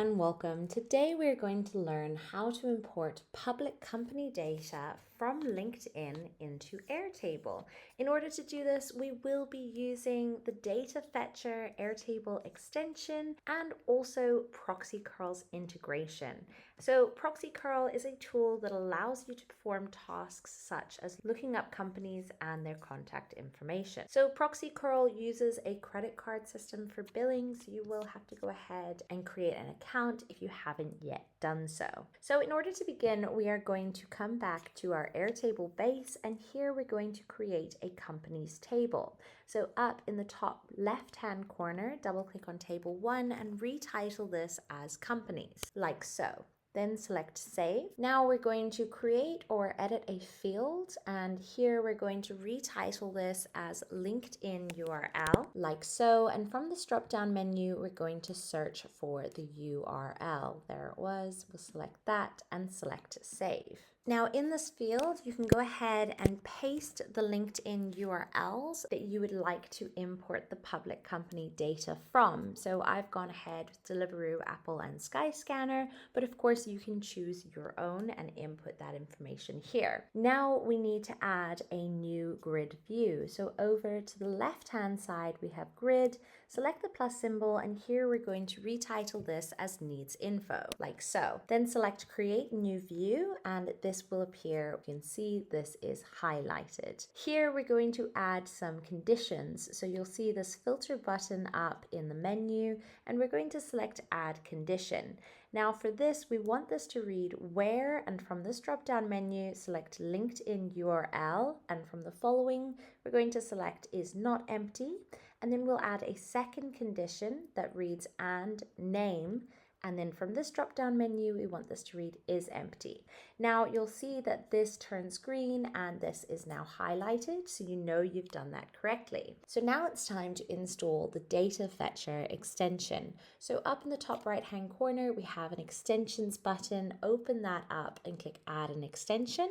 and welcome. Today we're going to learn how to import public company data from LinkedIn into Airtable. In order to do this, we will be using the data fetcher Airtable extension and also Proxycurl's integration. So Proxycurl is a tool that allows you to perform tasks such as looking up companies and their contact information. So Proxycurl uses a credit card system for billing, so you will have to go ahead and create an account if you haven't yet done so. So in order to begin, we are going to come back to our Airtable base, and here we're going to create a companies table. So up in the top left-hand corner, double click on table 1 and retitle this as companies, like so. Then select save. Now we're going to create or edit a field, and here we're going to retitle this as LinkedIn URL, like so. And from this drop down menu, we're going to search for the URL. There it was. We'll select that and select save. Now in this field, you can go ahead and paste the LinkedIn URLs that you would like to import the public company data from. So I've gone ahead with Deliveroo, Apple, and Skyscanner, but of course you can choose your own and input that information here. Now we need to add a new grid view. So over to the left-hand side, we have grid. Select the plus symbol, and here we're going to retitle this as needs info, like so. Then select create new view, and this will appear. You can see this is highlighted. Here we're going to add some conditions. So you'll see this filter button up in the menu, and we're going to select add condition. Now for this, we want this to read where, and from this drop-down menu, select LinkedIn URL, and from the following, we're going to select is not empty, and then we'll add a second condition that reads and name. And then from this drop-down menu, we want this to read is empty. Now you'll see that this turns green and this is now highlighted, so you know you've done that correctly. So now it's time to install the data fetcher extension. So up in the top right-hand corner, we have an extensions button. Open that up and click add an extension.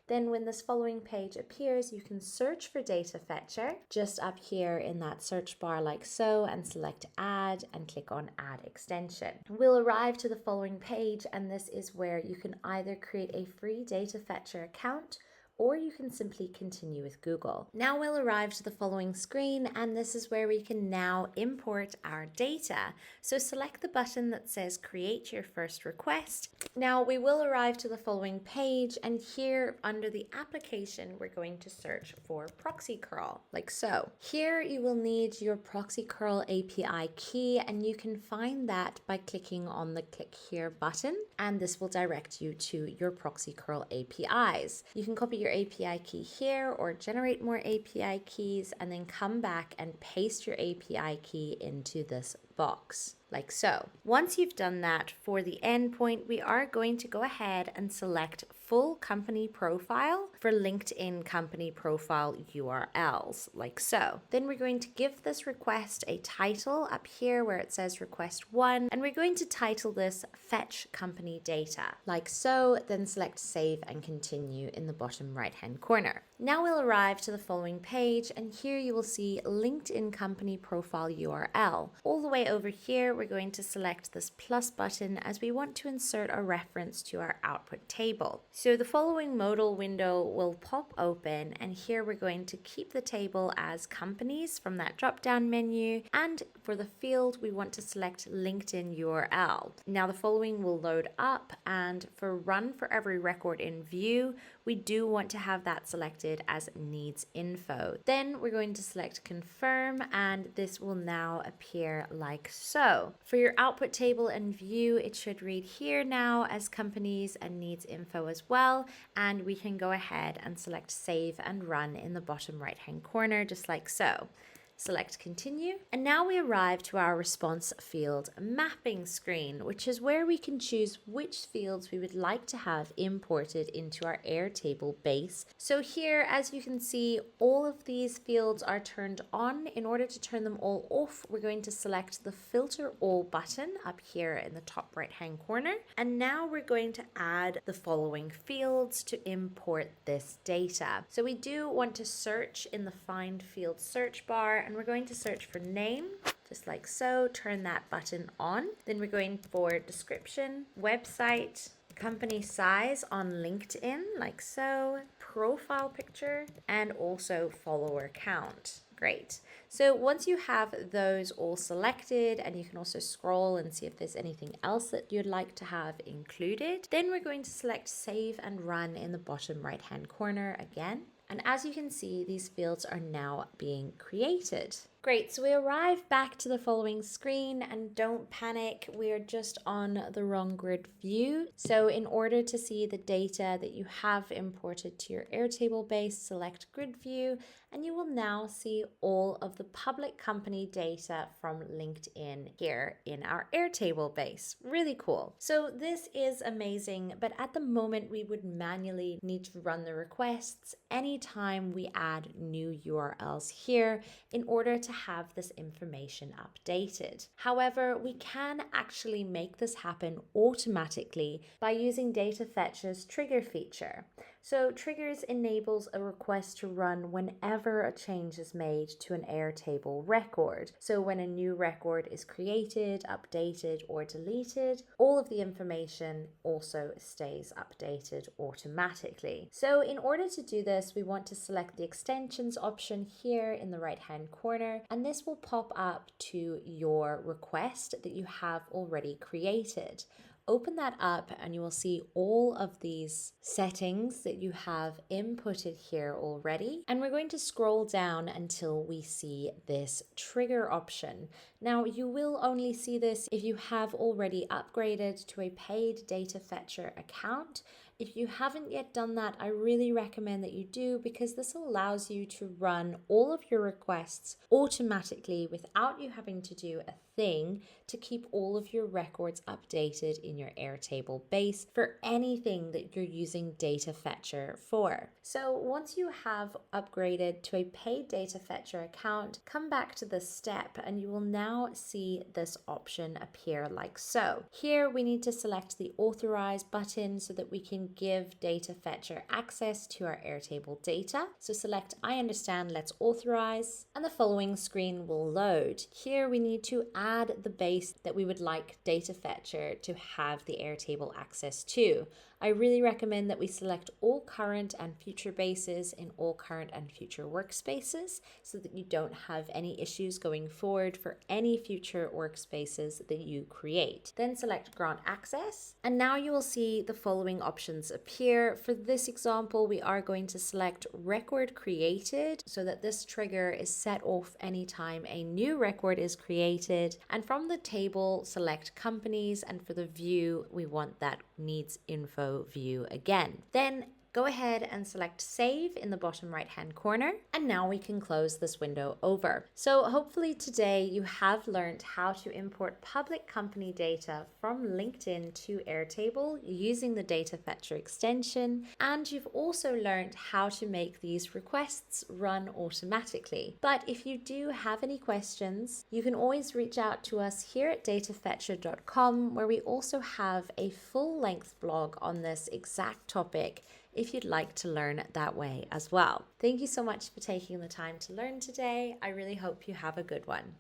Then when this following page appears, you can search for data fetcher just up here in that search bar like so, and select add and click on add extension. We'll arrive to the following page, and this is where you can either create a free data fetcher account, or you can simply continue with Google. Now we'll arrive to the following screen, and this is where we can now import our data. So select the button that says create your first request. Now we will arrive to the following page, and here under the application, we're going to search for Proxycurl, like so. Here you will need your Proxycurl API key, and you can find that by clicking on the click here button, and this will direct you to your Proxycurl APIs. You can copy your API key here or generate more API keys, and then come back and paste your API key into this box, like so. Once you've done that, for the endpoint, we are going to go ahead and select full company profile for LinkedIn company profile URLs, like so. Then we're going to give this request a title up here where it says request 1, and we're going to title this fetch company data, like so. Then select save and continue in the bottom right hand corner. Now we'll arrive to the following page, and here you will see LinkedIn company profile URL. All the way over here, we're going to select this plus button as we want to insert a reference to our output table. So the following modal window will pop open, and here we're going to keep the table as companies from that drop-down menu, and for the field, we want to select LinkedIn URL. Now the following will load up, and for run for every record in view, we do want to have that selected as needs info. Then we're going to select confirm, and this will now appear like so. For your output table and view, it should read here now as companies and needs info as well, and we can go ahead and select save and run in the bottom right hand corner, just like so. Select continue, and now we arrive to our response field mapping screen, which is where we can choose which fields we would like to have imported into our Airtable base. So here, as you can see, all of these fields are turned on. In order to turn them all off, we're going to select the filter all button up here in the top right hand corner, and now we're going to add the following fields to import this data. So we do want to search in the find field search bar, and we're going to search for name. just like so. Turn that button on. Then we're going for description, website, company size on LinkedIn, like so, profile picture, and also follower count. Great. So once you have those all selected, and you can also scroll and see if there's anything else that you'd like to have included, then we're going to select save and run in the bottom right hand corner again. And as you can see, these fields are now being created. Great, so we arrive back to the following screen, and don't panic, we're just on the wrong grid view. So in order to see the data that you have imported to your Airtable base, select grid view, and you will now see all of the public company data from LinkedIn here in our Airtable base. Really cool. So this is amazing, but at the moment we would manually need to run the requests anytime we add new URLs here in order to have this information updated. However, we can actually make this happen automatically by using Data Fetch's trigger feature. So triggers enables a request to run whenever a change is made to an Airtable record. So when a new record is created, updated, or deleted, all of the information also stays updated automatically. So in order to do this, we want to select the extensions option here in the right-hand corner, and this will pop up to your request that you have already created. Open that up and you will see all of these settings that you have inputted here already. And we're going to scroll down until we see this trigger option. Now, you will only see this if you have already upgraded to a paid Data Fetcher account. If you haven't yet done that, I really recommend that you do, because this allows you to run all of your requests automatically without you having to do a thing to keep all of your records updated in your Airtable base for anything that you're using Data Fetcher for. So once you have upgraded to a paid Data Fetcher account, come back to this step and you will now see this option appear like so. Here we need to select the authorize button so that we can give Data Fetcher access to our Airtable data. So select I understand, let's authorize, and the following screen will load. Here we need to add the base that we would like Data Fetcher to have the Airtable access to. I really recommend that we select all current and future bases in all current and future workspaces so that you don't have any issues going forward for any future workspaces that you create. Then select grant access, and now you will see the following options appear. For this example, we are going to select record created so that this trigger is set off anytime a new record is created. And from the table, select companies, and for the view, we want that needs info view again. Then go ahead and select save in the bottom right hand corner, and now we can close this window over. So hopefully today you have learned how to import public company data from LinkedIn to Airtable using the Data Fetcher extension, and you've also learned how to make these requests run automatically. But if you do have any questions, you can always reach out to us here at datafetcher.com, where we also have a full-length blog on this exact topic if you'd like to learn that way as well. Thank you so much for taking the time to learn today. I really hope you have a good one.